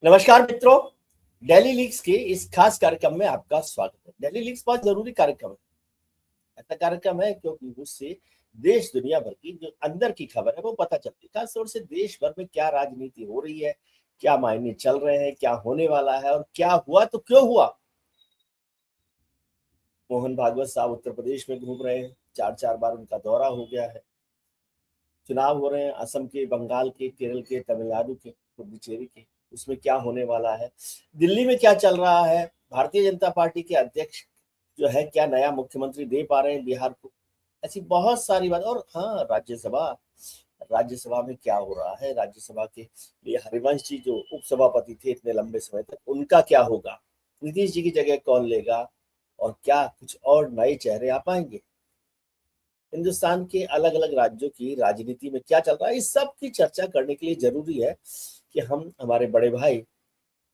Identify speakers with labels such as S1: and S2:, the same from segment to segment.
S1: नमस्कार मित्रों, daily leaks के इस खास कार्यक्रम में आपका स्वागत है। डेली लीक्स बहुत जरूरी कार्यक्रम है। ऐसा कार्यक्रम है क्योंकि उससे देश दुनिया भर की जो अंदर की खबर है वो पता चलती है। खासतौर से देश भर में क्या राजनीति हो रही है, क्या मायने चल रहे हैं, क्या होने वाला है और क्या हुआ तो क्यों हुआ। मोहन भागवत साहब उत्तर प्रदेश में घूम रहे हैं, चार बार उनका दौरा हो गया है। चुनाव हो रहे हैं असम के, बंगाल के, केरल के, तमिलनाडु के, पुडुचेरी के। उसमें क्या होने वाला है, दिल्ली में क्या चल रहा है, भारतीय जनता पार्टी के अध्यक्ष जो है क्या नया मुख्यमंत्री दे पा रहे हैं बिहार को। ऐसी बहुत सारी बात। और हाँ, राज्यसभा में क्या हो रहा है, राज्यसभा के लिए हरिवंश जी जो उपसभापति थे इतने लंबे समय तक, उनका क्या होगा, नीतीश जी की जगह कौन लेगा और क्या कुछ और नए चेहरे आ पाएंगे। हिंदुस्तान के अलग अलग राज्यों की राजनीति में क्या चल रहा है, इस सब की चर्चा करने के लिए जरूरी है कि हम हमारे बड़े भाई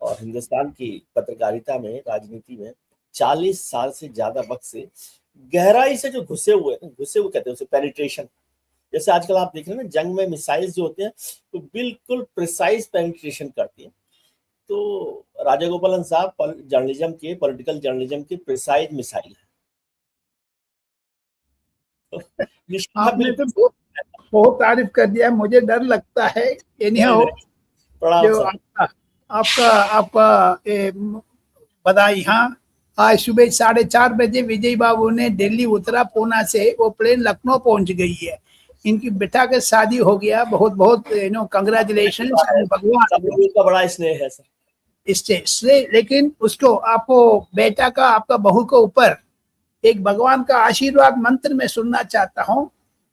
S1: और हिंदुस्तान की पत्रकारिता में, राजनीति में 40 साल से ज्यादा वक्त से गहराई से जो घुसे हुए कहते हैं उसे पेनिट्रेशन। जैसे आजकल आप देख रहे हैं ना, जंग में मिसाइल्स जो होते हैं तो बिल्कुल प्रिसाइज पेनिट्रेशन करती है। तो राजा गोपालन साहब जर्नलिज्म के, पॉलिटिकल जर्नलिज्म के प्रिसाइज मिसाइल है।
S2: आपने तो बहुत तारीफ कर दिया, मुझे डर लगता है। जो आपका आपका बधाई। हाँ, आज सुबह 4:30 बजे विजय बाबू ने दिल्ली उतरा पूना से, वो प्लेन लखनऊ पहुंच गई है। इनकी बेटा के शादी हो गया। बहुत बहुत कंग्रेचुलेशन।
S1: भगवान का बड़ा स्नेह है सर
S2: इससे। लेकिन उसको, आपको बेटा का, आपका बहू के ऊपर एक भगवान का आशीर्वाद मंत्र में सुनना चाहता हूँ।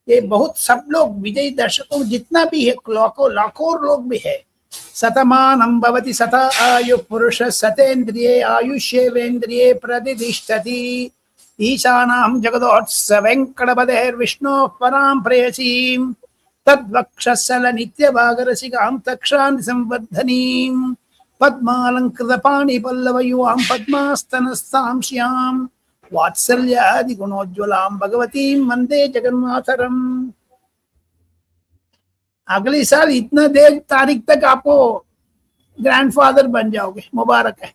S2: ये बहुत सब लोग, विजयी दर्शकों जितना भी है, लाखों लोग भी है। शतमानं भवति शता आयु पुरुष सतेन्द्रिये आयुष्येवेन्द्रिये प्रतिष्ठति। ईशानां जगदोत्स वेंकटपतेर्विष्णोः परां प्रेयसीं तद्वक्षस्थल नित्यभागरसिकां तक्षां संवर्धनीं पद्मालंकृतपाणि पल्लवयुवां पद्मास्तनस्तां श्यां वात्सल्यादि गुणोज्ज्वलां भगवतीं वंदे जगन्नाथरम्। अगले साल इतना देर तारीख तक आपको ग्रैंडफादर बन जाओगे। मुबारक है।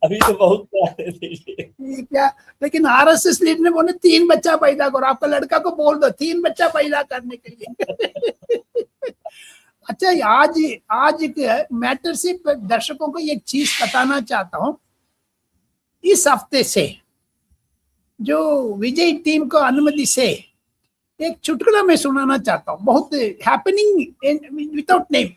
S1: अभी तो बहुत
S2: क्या, लेकिन आरएसएस लीडर ने बोले 3 बच्चा पैदा करो। आपका लड़का को बोल दो 3 बच्चा पैदा करने के लिए। अच्छा, आज मैटर से दर्शकों को एक चीज बताना चाहता हूँ। इस हफ्ते से जो विजय टीम को अनुमति से एक चुटकुला मैं सुनाना चाहता हूँ। बहुत हैपनिंग विदाउट नेम।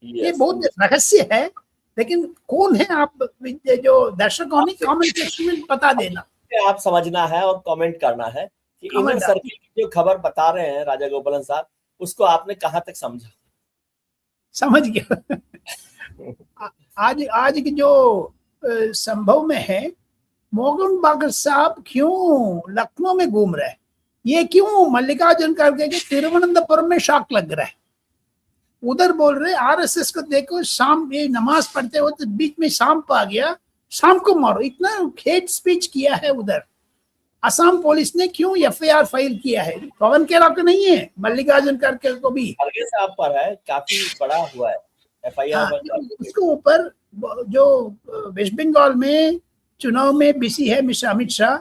S2: ये बहुत रहस्य है, लेकिन कौन है आप जो दर्शकों ने कमेंट सेक्शन में बता देना।
S1: आप समझना है और कमेंट करना है कि इनर सर्किल की जो खबर बता रहे हैं राजा गोपालन साहब, उसको आपने कहां तक समझा।
S2: समझ गया। आज की जो संभव में है, मोहन भागवत साहब क्यों लखनऊ में घूम रहे हैं, ये क्यों मल्लिकार्जुन खड़गे के तिरुवनंतपुरम में शॉक लग रहा है। उधर बोल रहे आरएसएस को देखो, शाम ये नमाज पढ़ते हो तो बीच में सांप आ गया, शाम को मारो। इतना हेट स्पीच किया है उधर। असम पुलिस ने क्यों एफआईआर फाइल किया है? पवन खेड़ा को नहीं है, मल्लिकार्जुन खड़गे को भी
S1: खड़गे साहब पर है, काफी बड़ा हुआ है एफआईआर।
S2: उसके ऊपर जो वेस्ट बंगाल में चुनाव में बिजी है मिस्टर अमित शाह,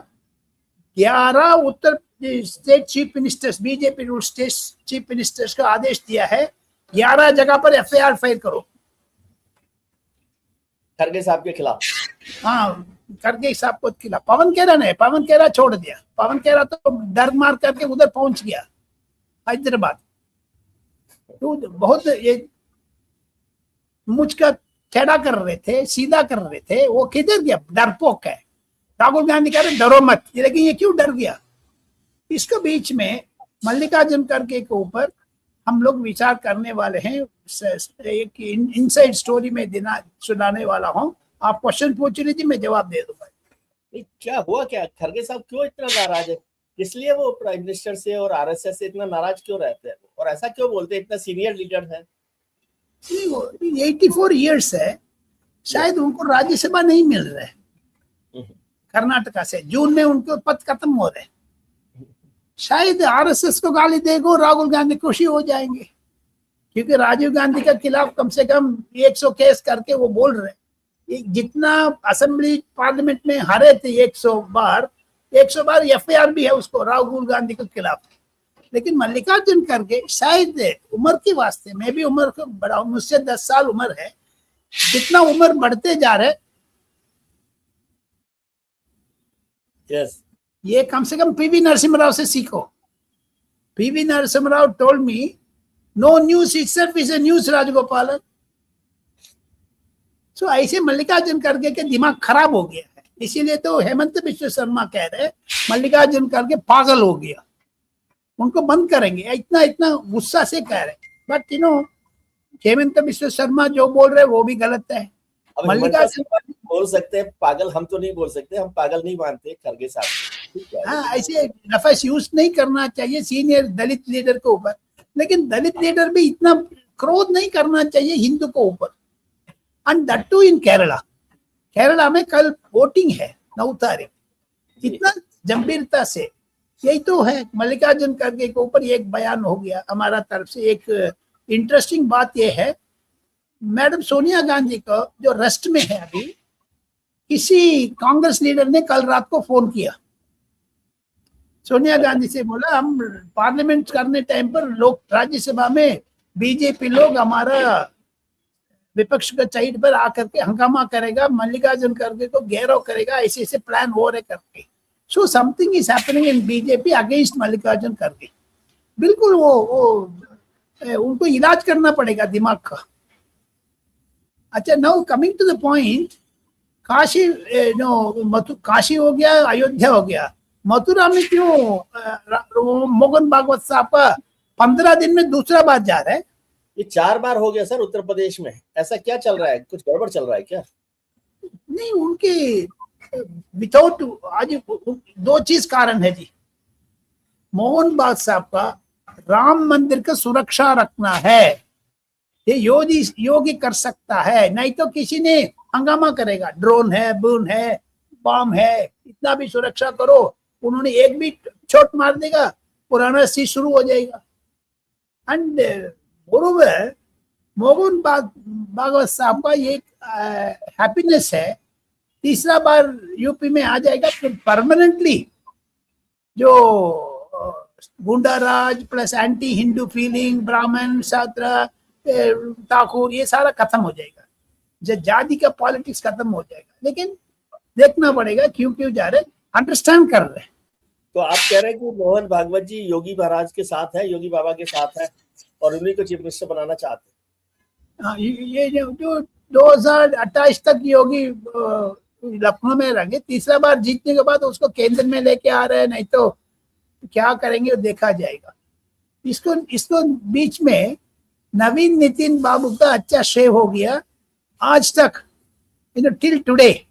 S2: 11 उत्तर state chief ministers, BJP rule state chief ministers का आदेश दिया है 11 जगह पर एफआईआर फाइल करो
S1: खड़गे साहब के खिलाफ।
S2: हाँ, खड़गे साहब को खिलाफ। पवन खेड़ा ने, पवन खेड़ा छोड़ दिया। पवन खेड़ा तो डर मार करके उधर पहुंच गया हैदराबाद। तो बहुत ये मुझ का खेड़ा कर रहे थे, सीधा कर रहे थे, वो किधर गया? डरपोक है। राहुल गांधी कह रहे डरो मत, लेकिन ये क्यों डर गया? इसके बीच में मल्लिकार्जुन खड़गे के ऊपर हम लोग विचार करने वाले हैं। एक इनसाइड स्टोरी में सुनाने वाला हूँ। आप क्वेश्चन पूछ रही थी, मैं जवाब दे दूंगा।
S1: क्या हुआ, क्या खड़गे साहब क्यों इतना नाराज है? इसलिए वो प्राइम मिनिस्टर से और आरएसएस से इतना नाराज क्यों रहते हैं और ऐसा क्यों बोलते हैं? इतना सीनियर लीडर है,
S2: 84 इयर्स है, शायद उनको राज्यसभा नहीं मिल रहा है कर्नाटका से। जून में उनके पद खत्म हो रहे हैं। शायद आरएसएस को गाली देगो राहुल गांधी खुशी हो जाएंगे। क्योंकि राजीव गांधी के खिलाफ कम से कम 100 केस करके वो बोल रहे हैं। जितना असेंबली पार्लियामेंट में हारे थे 100 बार एफआईआर भी है उसको राहुल गांधी के खिलाफ। लेकिन मल्लिकार्जुन खड़गे शायद उम्र के वास्ते, मैं भी उम्र को बड़ा हूं, मुझसे 10 साल उम्र है, जितना उम्र बढ़ते जा रहे
S1: yes.
S2: ये कम से कम पीवी नरसिम्हा राव से सीखो। PV Narasimha Rao told me no news itself is a news Rajagopalan. So ऐसे मल्लिकार्जुन खड़गे के दिमाग खराब हो गया है, इसीलिए तो हेमंत बिश्व शर्मा कह रहे मल्लिकार्जुन खड़गे पागल हो गया, उनको बंद करेंगे, इतना गुस्सा से कह रहे। बट हेमंत बिश्व शर्मा जो बोल रहे वो भी गलत है।
S1: अब मल्लिकार्जुन बोल सकते हैं पागल, हम तो नहीं बोल सकते, हम पागल नहीं मानते खड़गे साहब।
S2: हाँ, ऐसे लफ्ज यूज नहीं करना चाहिए सीनियर दलित लीडर के ऊपर, लेकिन दलित लीडर भी इतना क्रोध नहीं करना चाहिए हिंदू के ऊपर। एंड दैट टू इन केरला में कल वोटिंग है 9 तारीख, इतना गंभीरता से, यही तो है। मल्लिकार्जुन खड़गे के ऊपर एक बयान हो गया हमारा तरफ से। एक इंटरेस्टिंग बात यह है, मैडम सोनिया गांधी को जो रेस्ट में है अभी, किसी कांग्रेस लीडर ने कल रात को फोन किया, सोनिया गांधी से बोला हम पार्लियामेंट करने टाइम पर लोग राज्यसभा में बीजेपी लोग हमारा विपक्ष के साइड पर आकर के हंगामा करेगा, मल्लिकार्जुन खड़गे को घेराव करेगा, ऐसे ऐसे प्लान हो रहे करके। So something is happening in BJP against Mallikarjun खड़गे। बिल्कुल वो उनको इलाज करना पड़ेगा दिमाग का। अच्छा, now coming to the point, Kashi Kashi हो गया, अयोध्या हो गया, मथुरा में क्यों मोहन भागवत साहब का 15 दिन में दूसरा बार जा रहा है?
S1: ये 4 बार हो गया सर उत्तर प्रदेश में, ऐसा क्या चल रहा है, कुछ गड़बड़ चल रहा है क्या?
S2: नहीं, उनके विदाउट आज 2 चीज कारण है जी। मोहन भागवत साहब का राम मंदिर का सुरक्षा रखना है, ये योगी कर सकता है, नहीं तो किसी ने हंगामा करेगा, ड्रोन है, बून है, बम है, इतना भी सुरक्षा करो, उन्होंने एक भी चोट मार देगा, पुराना चीज शुरू हो जाएगा। एंड मोरोवर मोहन भागवत साहब का ये हैप्पीनेस है, तीसरा बार यूपी में आ जाएगा तो परमानेंटली जो गुंडा राज प्लस एंटी हिंदू फीलिंग, ब्राह्मण छात्र ठाकुर, ये सारा खत्म हो जाएगा, जाति का पॉलिटिक्स खत्म हो जाएगा। लेकिन देखना पड़ेगा क्यों जा रहे, अंडरस्टैंड कर रहे।
S1: तो आप कह रहे हैं कि मोहन भागवत जी योगी महाराज के साथ है, योगी बाबा के साथ है और उन्हीं को चीफ मिनिस्टर बनाना चाहते हैं?
S2: हाँ, ये जो 2028 तक योगी लखनऊ में रहेंगे, तीसरा बार जीतने के बाद उसको केंद्र में लेके आ रहे हैं, नहीं तो क्या करेंगे देखा जाएगा। इसको बीच में नवीन नितिन बाबू का अच्छा श्रेय हो गया। आज तक टिल टुडे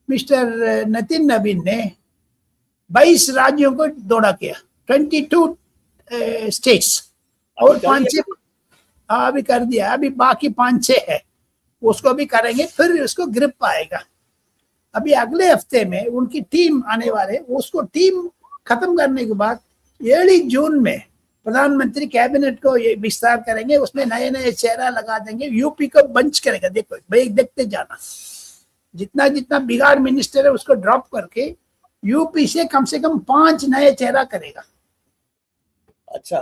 S2: मिस्टर नितिन नवीन ने 22 राज्यों को दौड़ा किया, 22 स्टेट्स, और 5-6 अभी कर दिया, अभी बाकी 5-6 है, उसको भी करेंगे, फिर उसको ग्रिप आएगा। अभी अगले हफ्ते में उनकी टीम आने वाले, उसको टीम खत्म करने के बाद 1 जून में प्रधानमंत्री कैबिनेट को ये विस्तार करेंगे, उसमें नए चेहरा लगा देंगे, यूपी को बंच करेगा। देखो भाई, देखते जाना, जितना बिगाड़ मिनिस्टर है उसको ड्रॉप करके यूपी से कम 5 नए चेहरा करेगा।
S1: अच्छा,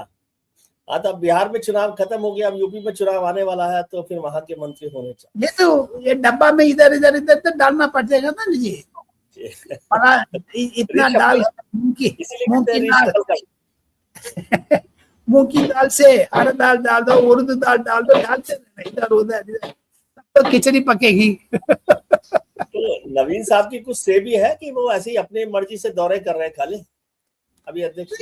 S1: हाँ, तो बिहार में चुनाव खत्म हो गया, अब यूपी में चुनाव आने वाला है, तो फिर वहां के मंत्री होने चाहिए।
S2: ये डब्बा में इधर तो डालना पड़ जाएगा ना जी, इतना दाल मूंग की दाल से हर दाल डाल दो, उर्द दाल डाल दो, डालते इधर उधर, तो खिचड़ी पकेगी।
S1: तो नवीन साहब की कुछ से भी है कि वो ऐसे ही अपनी मर्जी से दौरे कर रहे हैं खाली? अभी अध्यक्ष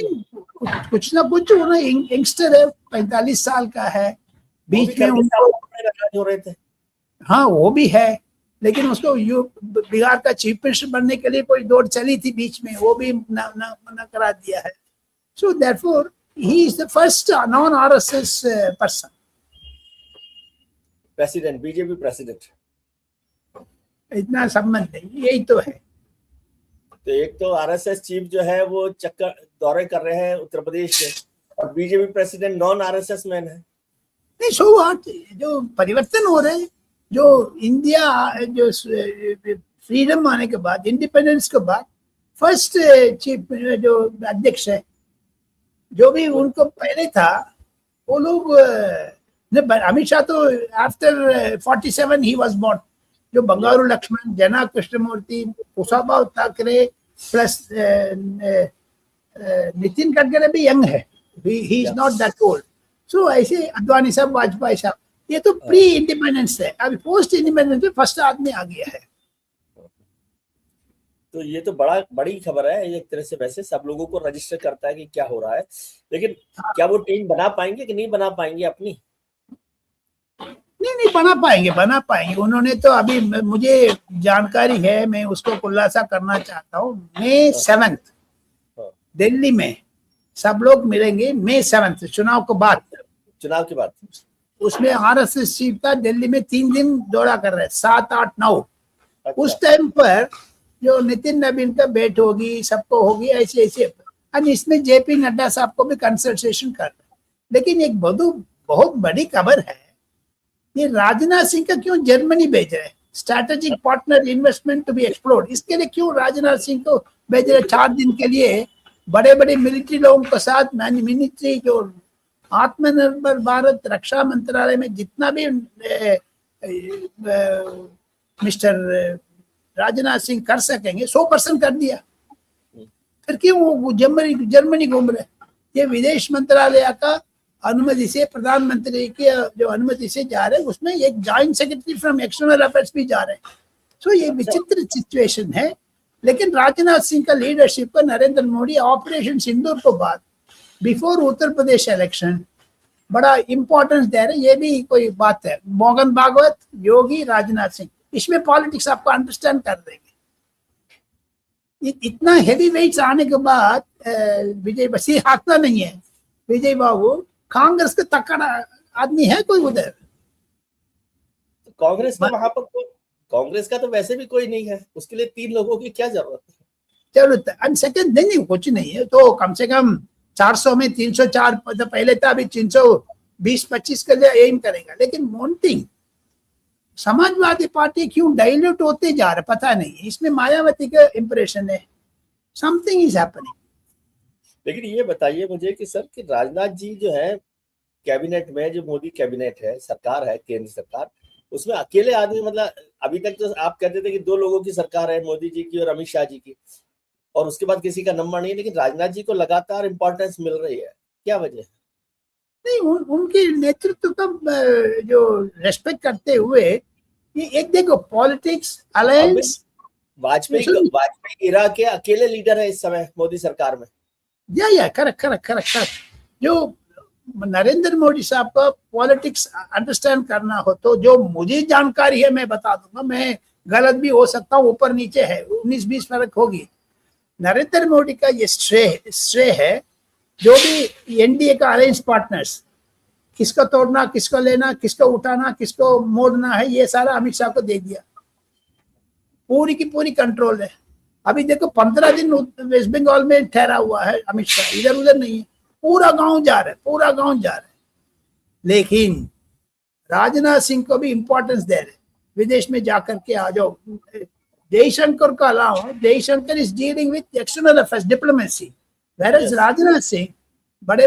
S2: कुछ ना कुछ, यंगस्टर है, 45 साल का है, बीच में उनको
S1: हो रहे थे।
S2: हाँ, वो भी है, लेकिन उसको बिहार का चीफ मिनिस्टर बनने के लिए कोई दौड़ चली थी बीच में, वो भी मना करा दिया है। So therefore he is the first non RSS person
S1: president, BJP president.
S2: इतना संबंध है, यही तो है।
S1: तो एक तो आरएसएस चीफ जो है वो चक्कर दौरे कर रहे हैं उत्तर प्रदेश के, और BJP president non RSS man है।
S2: नहीं, सो व्हाट, जो परिवर्तन हो रहे हैं, जो इंडिया जो फ्रीडम आने के बाद, इंडिपेंडेंस के बाद फर्स्ट चीफ जो अध्यक्ष है, जो भी उनको पहले था, वो लोग अमित शाह तो आफ्टर 47 ही वाज बॉर्न, जो बंगारू लक्ष्मण, जना कृष्णमूर्ति, कुशाभाऊ ठाकरे प्लस नितिन गडकरी भी यंग है, he is not that old. So ऐसे अद्वानी साहब, वाजपेयी साहब, ये तो प्री इंडिपेंडेंस है। अभी पोस्ट इंडिपेंडेंस में फर्स्ट आदमी आ गया है।
S1: तो ये तो बड़ी खबर है एक तरह से। वैसे सब लोगों को रजिस्टर करता है कि क्या हो रहा है, लेकिन क्या वो टीम बना पाएंगे कि नहीं बना पाएंगे अपनी?
S2: नहीं, बना पाएंगे। उन्होंने तो अभी, मुझे जानकारी है, मैं उसको खुलासा करना चाहता हूँ। May 7 दिल्ली में सब लोग मिलेंगे। May 7 चुनाव के बाद। उसमें RSS चीफ था दिल्ली में, 3 दिन दौरा कर रहे हैं, 7, 8, 9। उस टाइम पर जो नितिन नवीन का भेंट होगी, सबको होगी, ऐसे और इसमें JP नड्डा साहब को भी कंसल्टेशन कर रहे हैं। लेकिन एक बहुत बड़ी खबर है, ये राजनाथ सिंह का क्यों जर्मनी भेज रहे हैं? Strategic partner investment to be explored, इसके लिए क्यों राजनाथ सिंह को भेज रहे 4 दिन के लिए? बड़े मिलिट्री लोगों के साथ मिलिट्री, जो आत्मनिर्भर भारत रक्षा मंत्रालय में जितना भी मिस्टर राजनाथ सिंह कर सकेंगे, 100% कर दिया। फिर क्यों वो जर्मनी घूम रहे? ये विदेश मंत्रालय का अनुमति से, प्रधानमंत्री की जो अनुमति से जा रहे हैं, उसमें एक joint secretary from external affairs भी जा रहे हैं। सो ये विचित्र सिचुएशन है। लेकिन राजनाथ सिंह का लीडरशिप पर नरेंद्र मोदी ऑपरेशन सिंदूर को बाद, बिफोर उत्तर प्रदेश इलेक्शन, बड़ा इंपॉर्टेंस दे रहे। ये भी कोई बात है। मोहन भागवत, योगी, राजनाथ सिंह, इसमें पॉलिटिक्स आपको अंडरस्टैंड कर देंगे। इतना हेवी वेट्स आने के बाद विजय बस हाथना नहीं है। विजय बाबू कांग्रेस के तकड़ा आदमी है कोई उधर?
S1: कांग्रेस का वहां पर कांग्रेस का तो वैसे भी कोई नहीं है, उसके लिए 3 लोगों की क्या जरूरत
S2: है? एंड सेकंड, नहीं कुछ नहीं है तो कम से कम 400 में 304 तो पहले था, अभी 320-25 के लिए एम करेगा। लेकिन मोन्टिंग समाजवादी पार्टी क्यों डाइल्यूट होते जा रहा पता नहीं। इसमें मायावती का इंप्रेशन है, समथिंग इज हैपनिंग।
S1: लेकिन ये बताइए मुझे कि सर, कि राजनाथ जी जो है कैबिनेट में, जो मोदी कैबिनेट है, सरकार है, केंद्र सरकार, उसमें अकेले आदमी, मतलब अभी तक तो आप कहते थे कि 2 लोगों की सरकार है, मोदी जी की और अमित शाह जी की, और उसके बाद किसी का नंबर नहीं है। लेकिन राजनाथ जी को लगातार इंपॉर्टेंस मिल रही है, क्या वजह है?
S2: नहीं, उनके नेतृत्व का जो रेस्पेक्ट करते हुए, ये एक देखो पॉलिटिक्स अलायंस,
S1: वाजपेयी इरा के अकेले लीडर है इस समय मोदी सरकार में।
S2: या करेक्ट। जो नरेंद्र मोदी साहब का पॉलिटिक्स अंडरस्टैंड करना हो तो, जो मुझे जानकारी है मैं बता दूंगा, मैं गलत भी हो सकता हूँ, ऊपर नीचे है, 19-20 फर्क होगी। नरेंद्र मोदी का ये श्रेय है, जो भी एनडीए का अलायंस पार्टनर्स, किसको तोड़ना, किसको लेना, किसको उठाना, किसको मोड़ना है, ये सारा अमित शाह को दे दिया। पूरी की पूरी कंट्रोल है। अभी देखो 15 दिन वेस्ट बंगाल में ठहरा हुआ है अमित शाह, इधर उधर नहीं है, पूरा गांव जा रहा है। लेकिन राजनाथ सिंह को भी इंपॉर्टेंस दे रहे, विदेश में जाकर के आ जाओ। जयशंकर का अलावा, Jaishankar is dealing with external affairs, diplomacy, where Rajnath Singh बड़े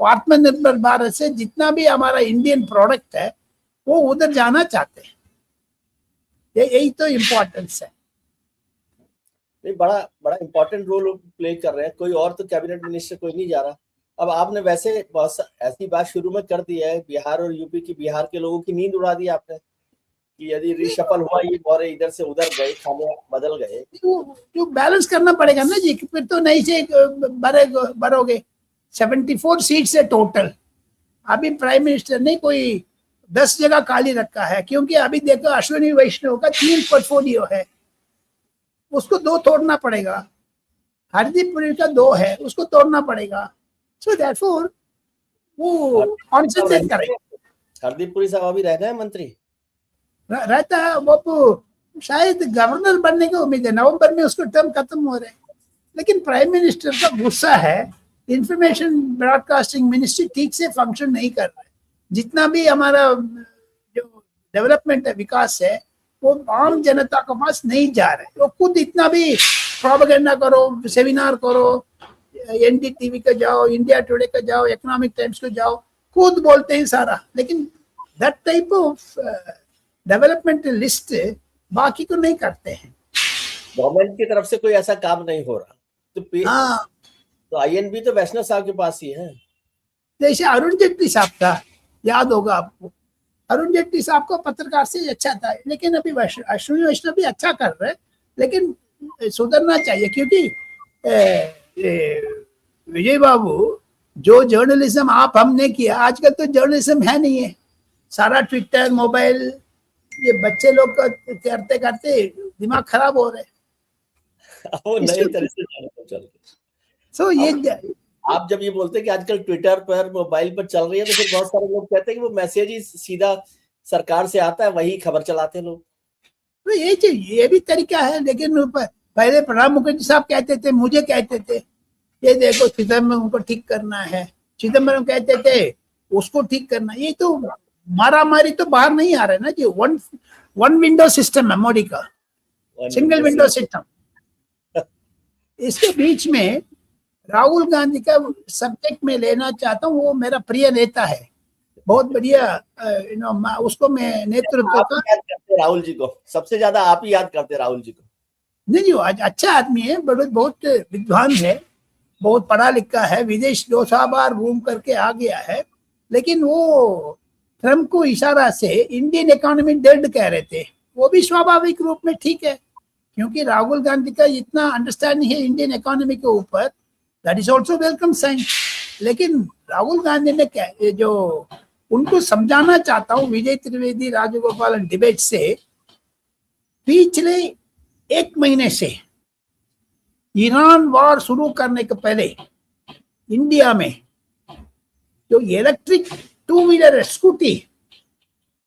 S2: आत्मनिर्भर भारत से जितना भी हमारा इंडियन प्रोडक्ट है वो उधर जाना चाहते हैं। यही तो इम्पोर्टेंस है।
S1: नहीं, बड़ा इंपॉर्टेंट रोल प्ले कर रहे हैं। कोई और तो कैबिनेट मिनिस्टर कोई नहीं जा रहा। अब आपने वैसे बहुत ऐसी बात शुरू में कर दी है, बिहार और यूपी की, बिहार के लोगों की नींद उड़ा दी आपने कि यदि रिशफल हुआ, ये और इधर से उधर गए, खाने बदल गए,
S2: जो बैलेंस करना पड़ेगा ना जी, फिर तो नहीं से भरोगे। 74 सीट्स है टोटल। अभी प्राइम मिनिस्टर ने कोई 10 जगह खाली रखा है, क्योंकि अभी देखो अश्विनी वैष्णव का 3 पोर्टफोलियो है, उसको 2 तोड़ना पड़ेगा। हरदीप पुरी का 2 है, उसको तोड़ना पड़ेगा। सो देयरफॉर वो कॉन्सेंट्रेट करें।
S1: हरदीप पुरी साहब अभी रहते हैं मंत्री,
S2: रहता है वो, शायद गवर्नर बनने की उम्मीद है। नवंबर में उसको टर्म खत्म हो रहे हैं। लेकिन प्राइम मिनिस्टर का गुस्सा है, इंफॉर्मेशन ब्रॉडकास्टिंग मिनिस्ट्री ठीक से फंक्शन नहीं कर रहा है। जितना भी हमारा जो डेवलपमेंट है, विकास है, वो आम जनता के पास नहीं जा रहा है। वो खुद इतना भी प्रोपेगेंडा करो, सेमिनार करो, एनडीटीवी का जाओ, इंडिया टुडे का जाओ, इकोनॉमिक टाइम्स को जाओ, खुद बोलते हैं सारा, लेकिन that type of development list बाकी को नहीं करते हैं।
S1: गवर्नमेंट की तरफ से कोई ऐसा काम नहीं हो रहा, तो आईएनबी तो वैष्णव साहब के पास ही है।
S2: जैसे अरुण जेटली साहब था, याद होगा आपको, अरुण जेटली साहब को पत्रकार से अच्छा था, लेकिन अभी अश्विनी वैष्णव भी अच्छा कर रहे हैं, लेकिन सुधरना चाहिए, क्योंकि विजय बाबू, जो जर्नलिज्म आप हमने किया, आजकल तो जर्नलिज्म है नहीं है, सारा ट्विटर, मोबाइल, ये बच्चे लोग करते करते दिमाग खराब हो रहे हैं।
S1: वो नई तरह से चल
S2: सो ये
S1: आप जब ये बोलते हैं कि आजकल ट्विटर पर, मोबाइल पर चल रही है, तो फिर बहुत सारे लोग कहते हैं कि वो मैसेज ही सीधा सरकार से आता है, वही खबर चलाते हैं लोग।
S2: तो ये भी तरीका है, लेकिन पहले प्रणब मुखर्जी साहब कहते थे, मुझे कहते थे, ये देखो चिदम्बरम को ठीक करना है, चिदम्बरम कहते थे उसको ठीक करना। ये तो मारामारी तो बाहर नहीं आ रहा है ना जी। वन विंडो सिस्टम है मोदी का, सिंगल विंडो सिस्टम। इसके बीच में राहुल गांधी का सब्जेक्ट में लेना चाहता हूँ, वो मेरा प्रिय नेता है, बहुत बढ़िया, उसको मैं नेतृत्व का।
S1: राहुल जी को सबसे ज्यादा आप ही याद करते राहुल जी को?
S2: नहीं जी, अच्छा आदमी है, बहुत विद्वान है, बहुत पढ़ा लिखा है, विदेश 2 बार घूम करके आ गया है, लेकिन वो ट्रम्प को इशारा से इंडियन इकोनॉमी डेड कह रहे थे। वो भी स्वाभाविक रूप में ठीक है, क्योंकि राहुल गांधी का इतना अंडरस्टैंडिंग है इंडियन इकोनॉमी के ऊपर, that is also welcome sign. लेकिन राहुल गांधी ने क्या, जो उनको समझाना चाहता हूँ, विजय त्रिवेदी राजगोपाल डिबेट से पिछले 1 महीने से ईरान वॉर शुरू करने के पहले इंडिया में जो इलेक्ट्रिक 2 व्हीलर है, स्कूटी,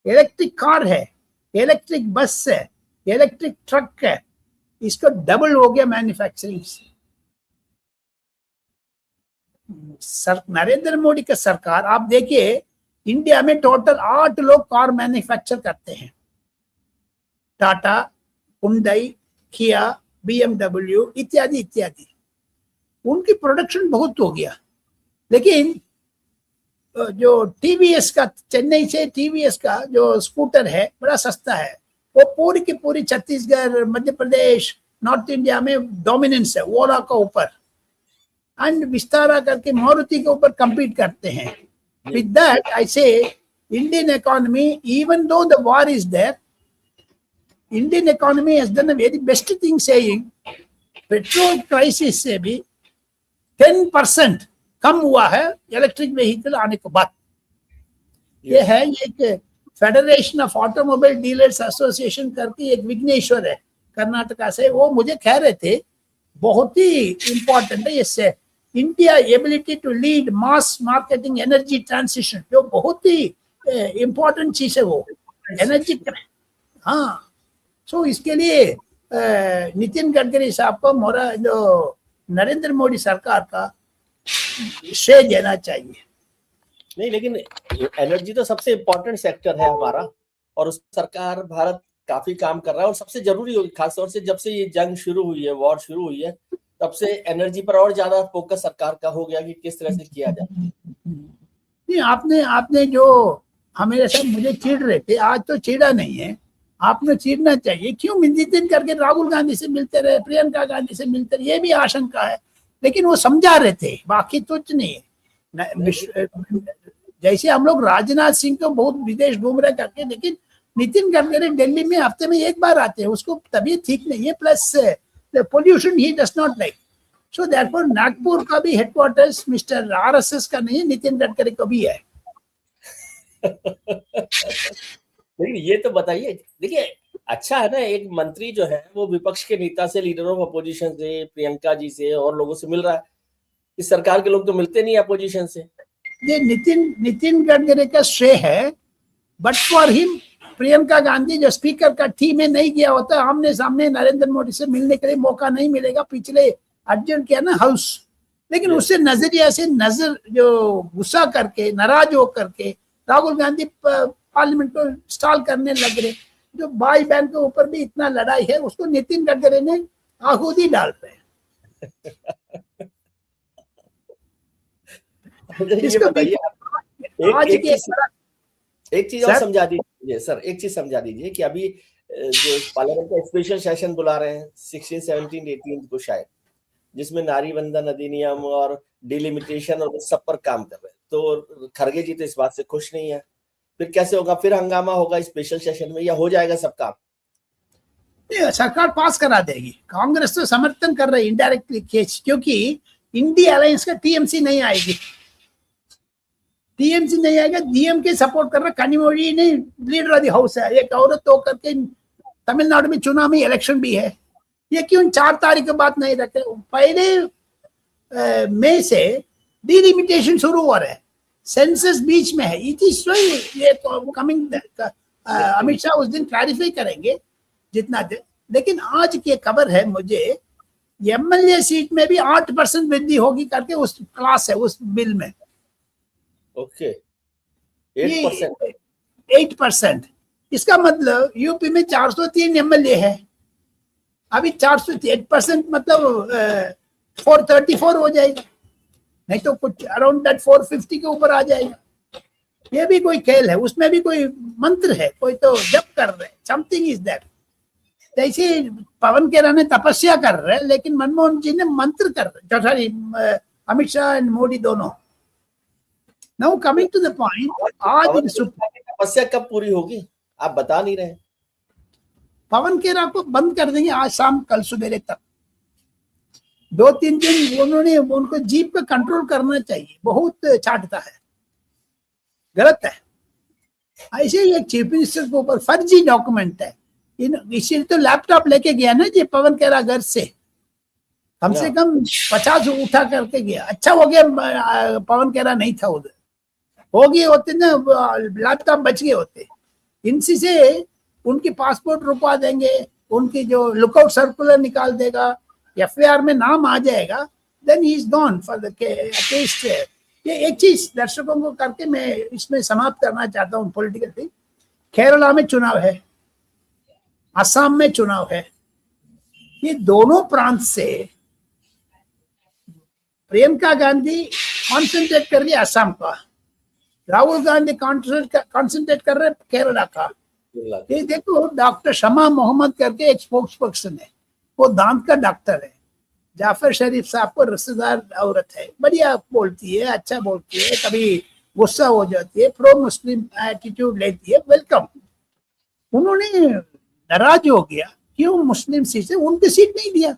S2: इलेक्ट्रिक कार है, इलेक्ट्रिक बस है, इलेक्ट्रिक ट्रक है, इसका डबल हो गया मैन्युफैक्चरिंग। नरेंद्र मोदी का सरकार, आप देखिए इंडिया में टोटल 8 लोग कार मैन्युफैक्चर करते हैं, टाटा, हुंडई, किया, BMW इत्यादि इत्यादि। उनकी प्रोडक्शन बहुत हो गया, लेकिन जो टीवीएस का, चेन्नई से टीवीएस का जो स्कूटर है बड़ा सस्ता है, वो पूरी की पूरी छत्तीसगढ़, मध्य प्रदेश, नॉर्थ इंडिया में डोमिनेंस है ओला का ऊपर, एंड विस्तारा करके मारुति के ऊपर compete करते हैं। With that, I say Indian economy, even though the war is there, Indian economy has done a very best thing, saying petrol crisis से भी 10% कम हुआ है इलेक्ट्रिक व्हीकल आने के बाद। ये है, ये federation of automobile dealers association करके एक विघ्नेश्वर है कर्नाटका से, वो मुझे कह रहे थे बहुत ही इंपॉर्टेंट है इससे India ability to lead mass marketing energy transition, जो बहुत ही इंपॉर्टेंट चीज है वो एनर्जी। हाँ, सो इसके लिए नितिन गडकरी साहब को मोरा जो नरेंद्र मोदी सरकार का श्रेय देना चाहिए।
S1: नहीं, लेकिन एनर्जी तो सबसे इम्पोर्टेंट सेक्टर है हमारा, और उस सरकार भारत काफी काम कर रहा है, और सबसे जरूरी होगी, खासतौर से जब से ये जंग शुरू हुई है, वॉर शुरू हुई है, तब से एनर्जी पर और ज्यादा फोकस सरकार का हो गया कि किस तरह से किया जाए।
S2: नहीं, आपने जो हमेशा मुझे चिढ़ रहे थे, आज तो चिढ़ा नहीं है, आपने चिढ़ना चाहिए। क्यों नितिन करके राहुल गांधी से मिलते रहे, प्रियंका गांधी से मिलते रहे, ये भी आशंका है, लेकिन वो समझा रहे थे, बाकी कुछ नहीं है। जैसे हम लोग राजनाथ सिंह को बहुत विदेश घूम रहे करके, लेकिन नितिन गडकरी दिल्ली में हफ्ते में 1 बार आते हैं, उसको तबीयत ठीक नहीं है, plus pollution he does not like, so therefore Nagpur का भी हेडक्वार्टर्स मिस्टर आरएसएस का नहीं है, नितिन गडकरी का भी है।
S1: लेकिन ये तो बताइए, देखिए अच्छा है ना, एक मंत्री जो है वो विपक्ष के नेता से, लीडर ऑफ अपोजिशन से, प्रियंका जी से और लोगों से मिल रहा है। इस सरकार के लोग तो मिलते नहीं अपोजिशन से।
S2: ये नितिन गडकरी का श्रेय है, but for him Priyanka Gandhi जो स्पीकर का टीम में नहीं गया होता, आमने सामने नरेंद्र मोदी से मिलने के लिए मौका नहीं मिलेगा। पिछले अर्जुन किया ना हाउस, लेकिन उससे नजरिया से जो गुस्सा करके, नाराज हो करके राहुल गांधी पार्लियामेंट को स्टॉल करने लग रहे। जो भाई बहन के ऊपर भी इतना लड़ाई है, उसको नितिन गडकरी ने आहुति डाल रहे हैं।
S1: ये बताइए एक चीज और समझा दीजिए सर, एक चीज समझा दीजिए कि अभी जो पार्लियामेंट का स्पेशल सेशन बुला रहे हैं 16, 17, 18 को शायद, जिसमें नारी बंधन अधिनियम और डिलिमिटेशन और सब पर काम कर रहे हैं, तो खरगे जी तो इस बात से खुश नहीं है। फिर कैसे होगा? फिर हंगामा होगा स्पेशल सेशन में या हो जाएगा सब काम?
S2: सरकार पास करा देगी। कांग्रेस तो समर्थन कर रही है इनडायरेक्टली केस, क्योंकि इंडिया अलायंस का टीएमसी नहीं आएगी, टीएमसी नहीं आएगा, डीएमके सपोर्ट कर रहा। कनिमोझी ने लीडर ऑफ द हाउस है, एक औरत तो करके तमिलनाडु में चुनाव में इलेक्शन भी है। ये क्यों 4 तारीख के बाद नहीं रखे? पहले मई से डिलिमिटेशन शुरू हो रहा है, सेंसस बीच में है। ये कमिंग अमित शाह उस दिन क्लैरिफाई करेंगे जितना दे। लेकिन आज की खबर है मुझे, एमएलए सीट में भी 8% वृद्धि होगी करके उस क्लास है उस बिल में।
S1: ओके,
S2: 8%। इसका मतलब यूपी में 403 एमएलए है, अभी 408% मतलब 434 हो जाएगा, नहीं तो कुछ अराउंड दैट 450 के ऊपर आ जाएगा। ये भी कोई खेल है, उसमें भी कोई मंत्र है, कोई तो जप कर रहे हैं, समथिंग इज दैट। जैसे पवन खेरा ने तपस्या कर रहे हैं, लेकिन मनमोहन जी ने मंत्र कर रहे हैं, सॉरी अमित शाह एंड मोदी दोनों। Now coming to the point, आज
S1: तपस्या कब पूरी होगी आप बता नहीं रहे?
S2: पवन खेरा को बंद कर देंगे आज शाम कल सवेरे तक। 2-3 दिन उन्होंने उनको जीप पे कंट्रोल करना चाहिए, बहुत चाटता है, गलत है। ऐसे ही एक चीफ मिनिस्टर के ऊपर फर्जी डॉक्यूमेंट है, इसी तो लैपटॉप लेके गया ना जी पवन खेरा घर से, कम से कम 50 उठा करके गया। अच्छा हो गया पवन खेरा नहीं था उधर, हो गए होते ना लैपटॉप बच गए होते। इनसी से उनकी पासपोर्ट रुकवा देंगे, उनकी जो लुकआउट सर्कुलर निकाल देगा, एफआईआर में नाम आ जाएगा, then he is gone for the case. ये एक चीज दर्शकों को करके मैं इसमें समाप्त करना चाहता हूँ पॉलिटिकल थिंग। केरला में चुनाव है, असम में चुनाव है, ये दोनों प्रांत से प्रियंका गांधी कॉन्सेंट्रेट कर रही है असम का, राहुल गांधी कॉन्सेंट्रेट कर रहे हैं केरला का। ये देखो डॉक्टर शमा मोहम्मद करके एक स्पोक्स पर्सन है, वो दांत का डॉक्टर है, जाफर शरीफ साहब को रिश्तेदार औरत है, बढ़िया बोलती है, अच्छा बोलती है, कभी गुस्सा हो जाती है, प्रो मुस्लिम एटीट्यूड लेती है, वेलकम। उन्होंने नाराज हो गया, क्यों मुस्लिम सीट से उनकी सीट नहीं दिया।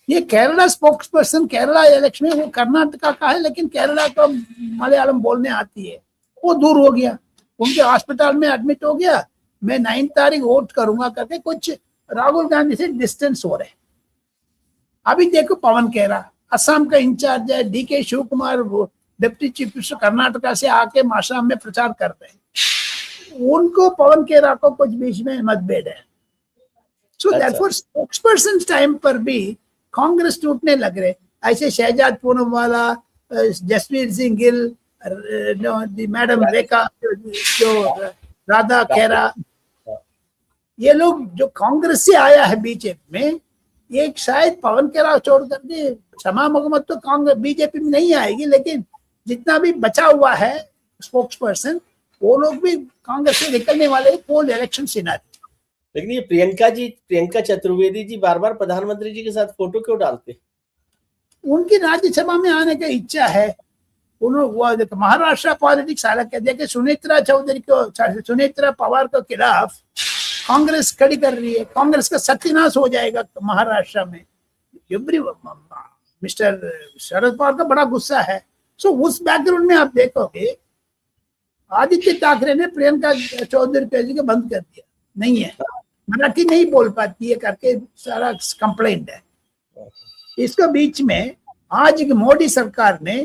S2: ये Kerala spokes person Kerala election में, वो कर्नाटका का है लेकिन केरला का मलयालम बोलने आती है, वो दूर हो गया, उनके हॉस्पिटल में एडमिट हो गया, मैं 9 तारीख वोट करूंगा करके कुछ राहुल गांधी से डिस्टेंस हो रहे। अभी देखो पवन खेरा असम का इंचार्ज है, DK Shiva Kumar deputy chief minister Karnataka से आके माशाम में प्रचार कर रहे हैं, उनको पवन खेरा को कुछ बीच में मतभेद है। सो देयरफॉर स्पोक्सपर्सन टाइम पर भी कांग्रेस टूटने लग रहे। ऐसे शहजाद पूनमवाला, जसवीर सिंह गिल, मैडम रेखा, जो राधा खेरा, ये लोग जो कांग्रेस से आया है बीजेपी में, ये शायद पवन खेरा छोड़ करके शमा मोहम्मद तो कांग्रेस बीजेपी में नहीं आएगी, लेकिन जितना भी बचा हुआ है स्पोक्स पर्सन, वो लोग भी कांग्रेस से निकलने वाले पोल इलेक्शन सिनारी।
S1: लेकिन ये प्रियंका चतुर्वेदी जी बार बार प्रधानमंत्री जी के साथ फोटो क्यों डालते?
S2: उनकी राज्यसभा में आने की इच्छा है। उन्होंने महाराष्ट्र पॉलिटिक्स अलग कह दिया कि सुनेत्रा पवार के खिलाफ कांग्रेस खड़ी कर रही है, कांग्रेस का सत्यानाश हो जाएगा महाराष्ट्र में। मिस्टर शरद पवार का बड़ा गुस्सा है। सो उस बैकग्राउंड में आप देखोगे आदित्य ठाकरे ने प्रियंका चौधरी को बंद कर दिया, नहीं है, मराठी नहीं बोल पाती है करके सारा कंप्लेंट है। इसके बीच में आज मोदी सरकार ने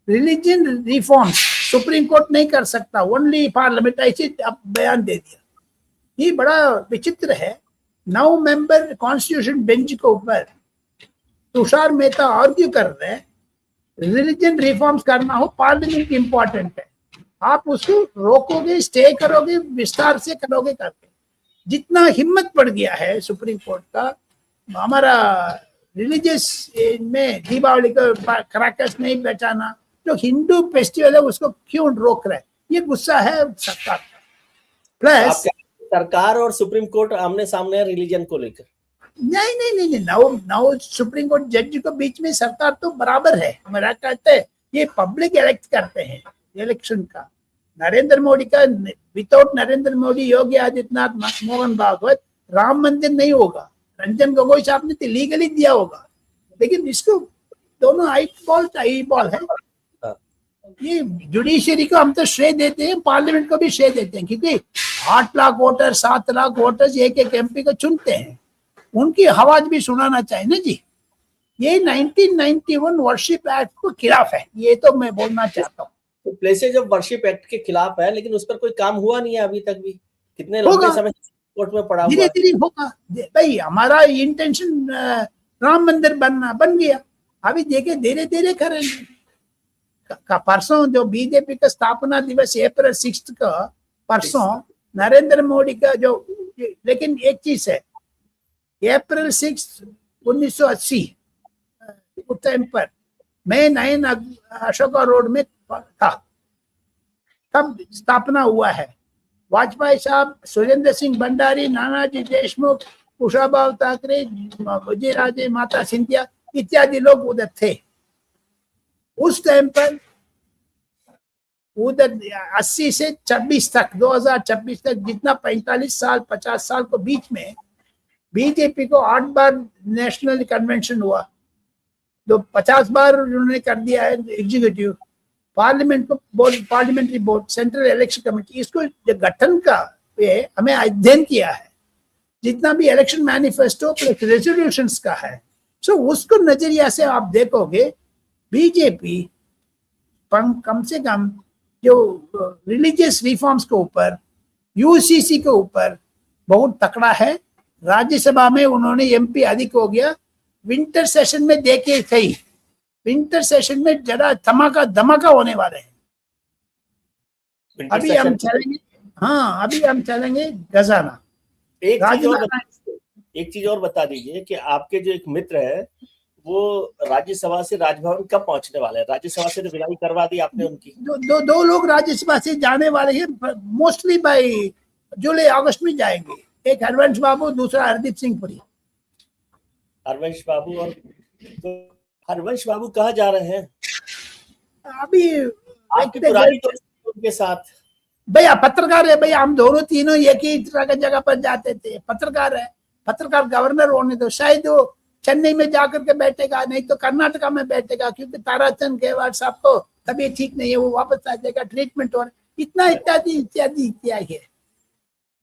S2: रिलीजन रिफॉर्म सुप्रीम कोर्ट नहीं कर सकता, ओनली पार्लियामेंट, ऐसे बयान दे दिया। ये बड़ा विचित्र है। 9 मेंबर कॉन्स्टिट्यूशन बेंच के ऊपर तुषार मेहता आर्ग्यू कर रहे हैं, रिलीजन रिफॉर्म्स करना हो, पार्लियामेंट इंपॉर्टेंट है, आप उसको रोकोगे, स्टे करोगे, विस्तार से करोगे करके। जितना हिम्मत बढ़ गया है सुप्रीम कोर्ट का, हमारा रिलीजियस में दीपावली को क्रैकर्स नहीं बचाना, जो हिंदू फेस्टिवल है उसको क्यों रोक रहे, ये गुस्सा है सरकार का। प्लस
S1: सरकार और सुप्रीम कोर्ट आमने सामने रिलीजन को लेकर?
S2: नहीं नहीं नहीं नहीं, नाउ सुप्रीम कोर्ट जज के बीच में सरकार तो बराबर है। हमारा कहते हैं ये पब्लिक इलेक्ट करते हैं इलेक्शन का। नरेंद्र मोदी का, विदाउट नरेंद्र मोदी, योगी आदित्यनाथ, मोहन भागवत, राम मंदिर नहीं होगा। रंजन गोगोई साहब ने तो लीगली दिया होगा, लेकिन इसको दोनों आई बॉल है। ये जुडिशरी को हम तो श्रेय देते हैं, पार्लियामेंट को भी श्रेय देते हैं, क्योंकि 8 लाख वोटर, 7 लाख वोटर्स एक एक एमपी को चुनते हैं, उनकी आवाज भी सुनाना चाहिए ना जी। ये 1991 वर्शिप एक्ट के खिलाफ है, ये तो मैं बोलना चाहता हूँ।
S1: तो प्लेसेज ऑफ वर्शिप एक्ट के खिलाफ है, लेकिन उस पर कोई काम हुआ नहीं है अभी तक भी। कितने लंबे समय कोर्ट में पड़ा हुआ है।
S2: धीरे धीरे होगा भाई। हमारा इंटेंशन राम मंदिर बन गया, अभी देखे धीरे धीरे करेंगे। परसों जो बीजेपी का स्थापना दिवस अप्रैल 6 का, परसों नरेंद्र मोदी का जो, लेकिन एक चीज है, अप्रैल 6 1980 उस टाइम पर मैं 9 अशोका रोड में था, तब स्थापना हुआ है। वाजपेयी साहब, सुरेंद्र सिंह भंडारी, नानाजी देशमुख, कुशाभाऊ ठाकरे, विजयराजे, माता सिंधिया इत्यादि लोग उधर थे। उस टाइम पर उधर 80 से 26 तक, 2026 तक, जितना 45 साल 50 साल को बीच में बीजेपी को 8 बार नेशनल कन्वेंशन हुआ, तो 50 बार उन्होंने कर दिया है एग्जीक्यूटिव। पार्लियामेंट को parliamentary board, central election committee, इसको गठन का हमें अध्ययन किया है, जितना भी इलेक्शन मैनिफेस्टो प्लस रेजोल्यूशंस का है। सो उसको नजरिया से आप देखोगे बीजेपी कम से कम जो रिलीजियस रिफॉर्म्स के ऊपर, यूसीसी के ऊपर बहुत तकड़ा है। राज्यसभा में उन्होंने एमपी अधिक हो गया। विंटर सेशन में देखे सही, विंटर सेशन में जरा धमाका होने वाले हैं। अभी हम चलेंगे, हाँ अभी हम चलेंगे गजाना।
S1: एक चीज और बता दीजिए कि आपके जो एक मित्र है वो राज्यसभा से राजभवन कब पहुंचने वाले हैं? राज्यसभा से तो विदाई करवा दी आपने उनकी।
S2: दो लोग राज्यसभा से जाने वाले हैं, मोस्टली बाई जुलाई अगस्त में जाएंगे। एक हरवंश बाबू, दूसरा हरदीप सिंह पुरी।
S1: हरवंश बाबू, और तो हरवंश बाबू कहाँ जा रहे हैं
S2: अभी?
S1: आपकी पुरानी दोस्ती उनके साथ?
S2: भैया पत्रकार है भैया, हम दोनों तीनों एक ही तरह की जगह पर जाते थे। पत्रकार है, पत्रकार गवर्नर होने दो, शायद वो चेन्नई में जाकर के बैठेगा, नहीं तो कर्नाटका में बैठेगा, क्योंकि ताराचंद गहलोत साहब को तबीयत ठीक नहीं है, वो वापस आ जाएगा, ट्रीटमेंट हो रहा है, इतना इत्यादि इत्यादि इत्यादि है।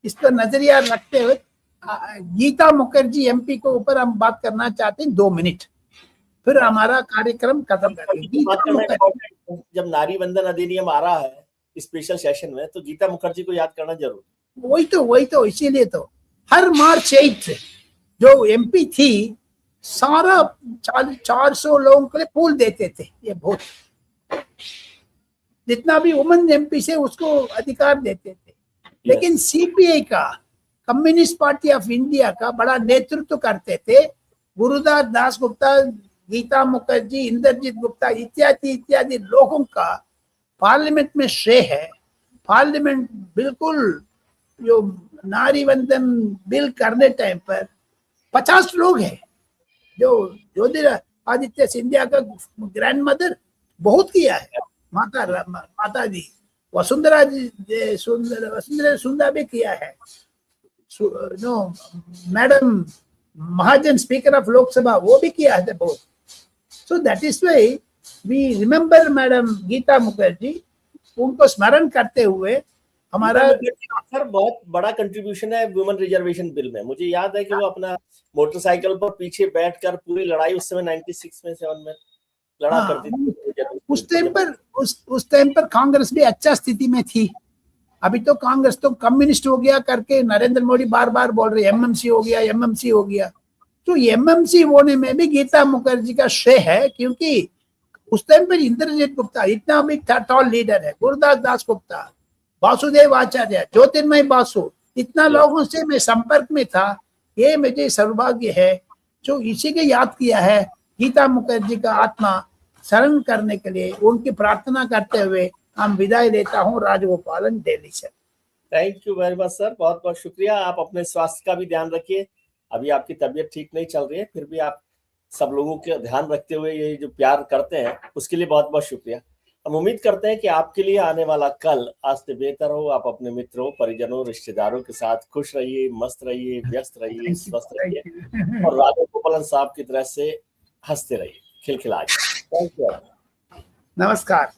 S2: इसको नजरिया रखते हुए गीता मुखर्जी एमपी को ऊपर हम बात करना चाहते हैं 2 मिनट, फिर हमारा कार्यक्रम खत्म करेंगे।
S1: जब नारी वंदन अधिनियम आ रहा है स्पेशल सेशन में, तो गीता मुखर्जी को याद करना जरूर।
S2: वही तो इसीलिए तो हर मार्च 8 जो एमपी थी, सारा 400 लोगों के लिए फूल देते थे। ये बहुत, जितना भी वुमेन एमपी से उसको अधिकार देते थे। लेकिन सीपीआई का, कम्युनिस्ट पार्टी ऑफ इंडिया का बड़ा नेतृत्व करते थे गुरुदास दासगुप्ता, गीता मुखर्जी, इंद्रजीत गुप्ता इत्यादि इत्यादि लोगों का पार्लियामेंट में श्रेय है। पार्लियामेंट बिल्कुल जो नारी वंदन बिल करने टाइम पर 50 लोग हैं। जो ज्योतिरादित्य सिंधिया का ग्रैंड मदर बहुत किया है, माता जी वसुंधरा सुंदर भी किया है। Madam Mahajan speaker of Lok, Sabha भी किया है बहुत। So that is why we remember madam Geeta Mukherjee, उनको स्मरण करते हुए हमारा
S1: सर बहुत बड़ा कंट्रीब्यूशन है वुमेन रिजर्वेशन बिल में। मुझे याद है कि वो अपना मोटरसाइकिल पर पीछे बैठकर पूरी लड़ाई उस समय 96 में 7 में लड़ा करती थी। उस टाइम पर कांग्रेस भी अच्छा स्थिति में थी। अभी तो कांग्रेस तो कम्युनिस्ट हो गया करके नरेंद्र मोदी बार बार बोल रहे एमएमसी हो गया। तो एमएमसी होने में भी गीता मुखर्जी का श्रेय है, क्योंकि
S2: उस टाइम पर इंद्रजीत गुप्ता इतना बिग था, टॉल लीडर है, गुरुदास दास गुप्ता, वासुदेव आचार्य, ज्योतिर्मय बासु, इतना लोगों से मैं संपर्क में था। ये मुझे सौभाग्य है जो इसी के याद किया है, गीता मुखर्जी का आत्मा शरण करने के लिए उनकी प्रार्थना करते हुए हम विदाई लेता हूँ। राजगोपालन, दिल्ली से।
S1: Thank you very much sir, बहुत बहुत शुक्रिया। आप अपने स्वास्थ्य का भी ध्यान रखिए। अभी आपकी तबीयत ठीक नहीं चल रही है, फिर भी आप सब लोगों के ध्यान रखते हुए ये जो प्यार करते हैं उसके लिए बहुत बहुत शुक्रिया। हम उम्मीद करते हैं कि आपके लिए आने वाला कल आज से बेहतर हो। आप अपने मित्रों, परिजनों, रिश्तेदारों के साथ खुश रहिए, मस्त रहिए, व्यस्त रहिए, स्वस्थ रहिए और राजा गोपालन साहब की तरह से हंसते रहिए, खिलखिलाइए। Thank you.
S2: नमस्कार।